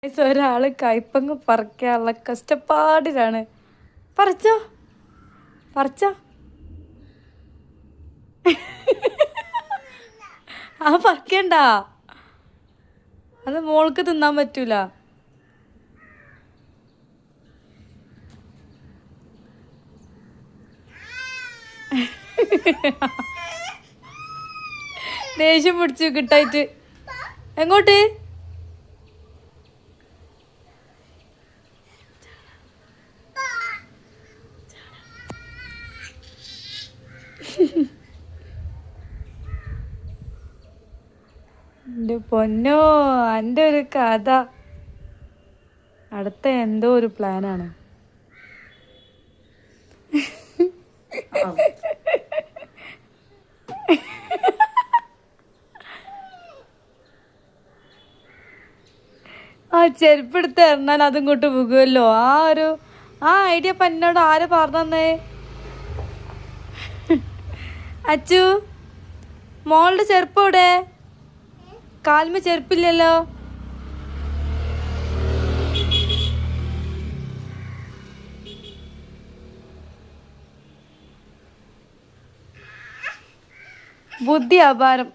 ഒരാള് കയ്പങ്ങ് പറിക്കാനുള്ള കഷ്ടപ്പാടിലാണ്. പറിച്ചോ പറിച്ചോ. ആ പറിക്കണ്ട, അത് മോൾക്ക് തിന്നാൻ പറ്റൂല. ദേഷ്യം പിടിച്ചു കിട്ടായിട്ട്. എങ്ങോട്ട്? എൻ്റെ പൊന്നോ, എൻ്റെ ഒരു കഥ. അടുത്ത എന്തോ ഒരു പ്ലാനാണ്. ആ ചെരുപ്പെടുത്ത് എറിഞ്ഞാൽ അതിങ്ങോട്ട് പോകുമല്ലോ. ആ ഐഡിയ ഇപ്പം എന്നോട് ആര് പറഞ്ഞേ? അച്ചു, മോളുടെ ചെരുപ്പ് എവിടെ? കാൽമ ചെരുപ്പില്ലല്ലോ. ബുദ്ധി അപാരം.